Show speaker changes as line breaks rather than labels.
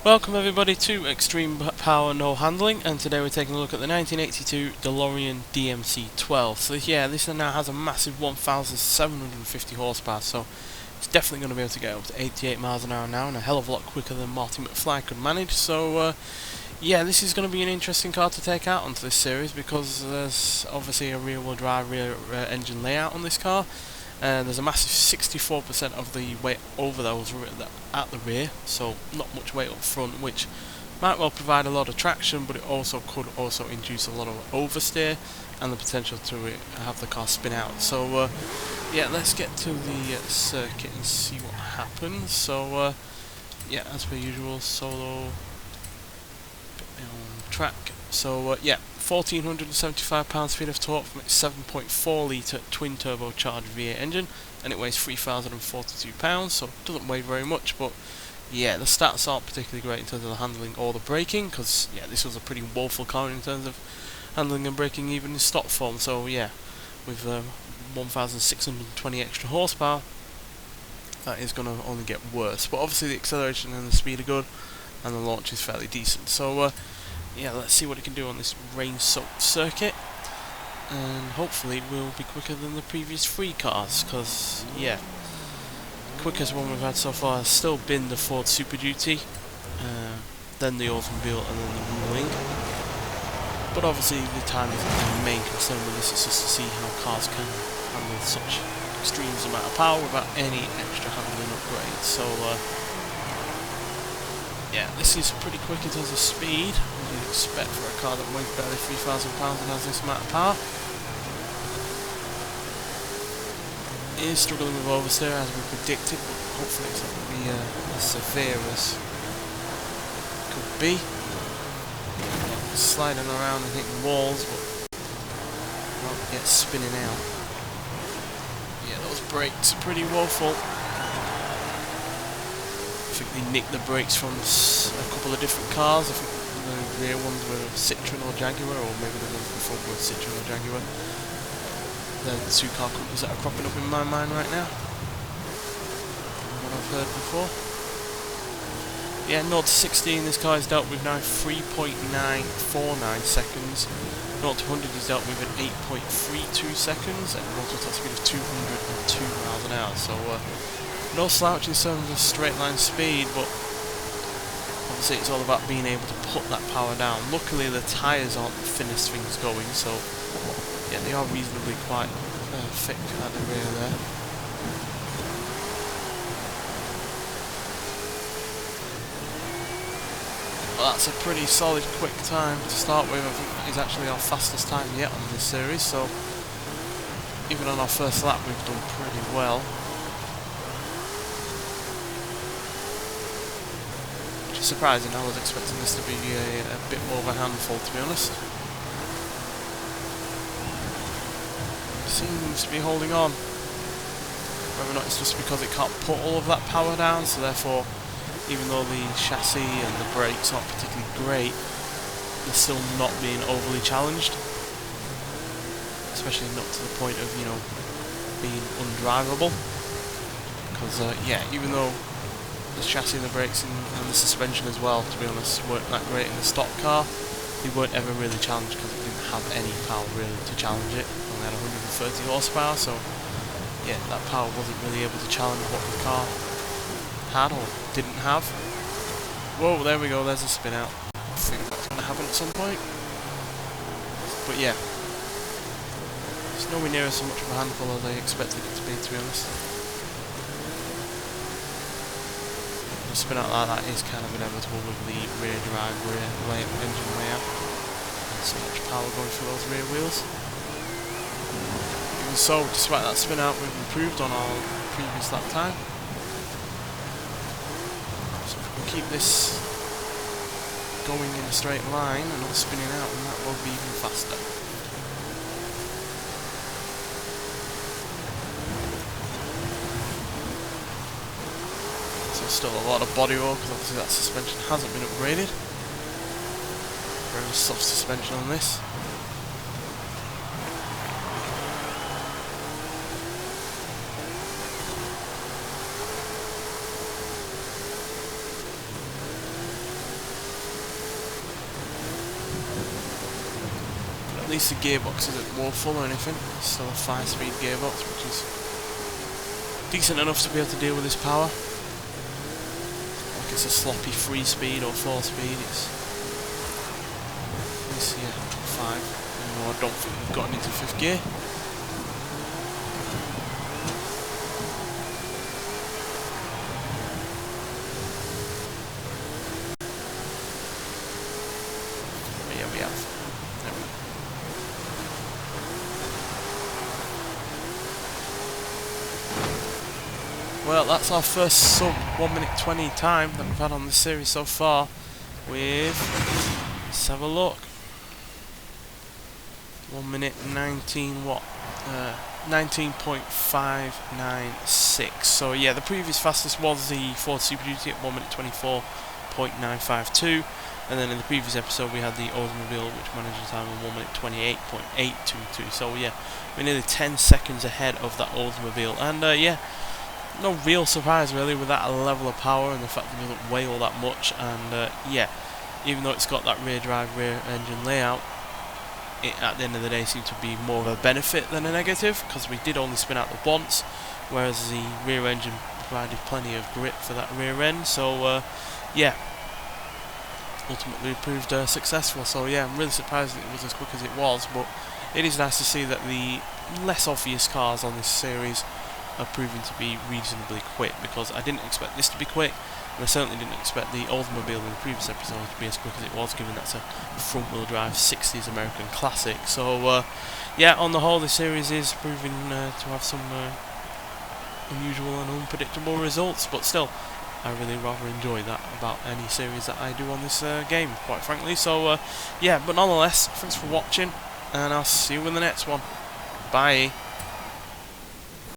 Welcome everybody to Extreme Power No Handling, and today we're taking a look at the 1982 DeLorean DMC-12. So yeah, this now has a massive 1,750 horsepower, so it's definitely going to be able to get up to 88 miles an hour now, and a hell of a lot quicker than Marty McFly could manage. So yeah, this is going to be an interesting car to take out onto this series, because there's obviously a rear-wheel drive rear engine layout on this car. There's a massive 64% of the weight over those at the rear, so not much weight up front, which might well provide a lot of traction, but it also could also induce a lot of oversteer and the potential to have the car spin out. So yeah, let's get to the circuit and see what happens. So yeah, as per usual, solo on track. So yeah, 1,475 pounds-feet of torque from its 7.4 litre twin-turbocharged V8 engine, and it weighs 3,042 pounds, so it doesn't weigh very much. But yeah, the stats aren't particularly great in terms of the handling or the braking, because yeah, this was a pretty woeful car in terms of handling and braking even in stock form. So yeah, with 1,620 extra horsepower, that is going to only get worse. But obviously the acceleration and the speed are good, and the launch is fairly decent. So yeah, let's see what it can do on this rain-soaked circuit, and hopefully it will be quicker than the previous three cars, because yeah, the quickest one we've had so far has still been the Ford Super Duty, then the Oldsmobile, and then the Wuling. But obviously the time isn't the main concern with this, it's just to see how cars can handle such extreme amount of power without any extra handling upgrades. So yeah, this is pretty quick in terms of speed, as you'd expect for a car that weighs barely 3,000 pounds and has this amount of power. It is struggling with oversteer as we predicted, but hopefully it's not going to be as severe as it could be. Sliding around and hitting walls, but not yet spinning out. Yeah, those brakes are pretty woeful. I think they nicked the brakes from a couple of different cars. I think the rear ones were Citroen or Jaguar, or maybe the ones before were Citroen or Jaguar. They're the two car companies that are cropping up in my mind right now, what I've heard before. Yeah, 0 to 16 this car is dealt with now 3.949 seconds. 0 to 100 is dealt with at 8.32 seconds, and 0 to top speed of 202 miles an hour. So no slouch in terms of straight line speed, but obviously it's all about being able to put that power down. Luckily the tyres aren't the thinnest things going, so yeah, they are reasonably quite thick at the rear there. Well, that's a pretty solid quick time to start with. I think it's actually our fastest time yet on this series, so even on our first lap we've done pretty well. Surprising, I was expecting this to be a bit more of a handful, to be honest. Seems to be holding on. Whether or not it's just because it can't put all of that power down, so therefore, even though the chassis and the brakes aren't particularly great, they're still not being overly challenged. Especially not to the point of, you know, being undrivable. Because, yeah, even though the chassis and the brakes and the suspension as well, to be honest, weren't that great in the stock car, they weren't ever really challenged because it didn't have any power really to challenge it. It only had 130 horsepower, so yeah, that power wasn't really able to challenge what the car had or didn't have. Whoa, there we go, there's a spin out. I think that's going to happen at some point. But yeah, it's nowhere near so much of a handful as I expected it to be honest. A spin out like that is kind of inevitable with the rear drive, engine layout, and so much power going through those rear wheels. Even so, despite that spin out, we've improved on our previous lap time. So if we can keep this going in a straight line and not spinning out, then that will be even faster. Still a lot of body roll because obviously that suspension hasn't been upgraded. Very soft suspension on this. least the gearbox isn't woeful or anything. It's still a 5-speed gearbox, which is decent enough to be able to deal with this power. Like it's a sloppy 3-speed or 4-speed. It's yeah, 5. No, I don't think we've gotten into 5th gear. But yeah, we have. There we go. Well, that's our first sub 1 minute 20 time that we've had on this series so far. With, let's have a look. 1 minute 19 what? 19.596. So yeah, the previous fastest was the Forza Super Duty at 1 minute 24.952, and then in the previous episode we had the Oldsmobile, which managed a time of 1 minute 28.822. So yeah, we're nearly 10 seconds ahead of that Oldsmobile, and yeah, no real surprise really with that level of power and the fact that it doesn't weigh all that much. And yeah, even though it's got that rear drive, rear engine layout, it at the end of the day seemed to be more of a benefit than a negative, because we did only spin out the once, whereas the rear engine provided plenty of grip for that rear end. So yeah, ultimately it proved successful. So yeah, I'm really surprised that it was as quick as it was, but it is nice to see that the less obvious cars on this series are proving to be reasonably quick, because I didn't expect this to be quick, and I certainly didn't expect the Oldsmobile in the previous episode to be as quick as it was, given that's a front-wheel drive 60s American classic. So yeah, on the whole this series is proving to have some unusual and unpredictable results, but still I really rather enjoy that about any series that I do on this game, quite frankly. So yeah, but nonetheless, thanks for watching, and I'll see you in the next one. Bye.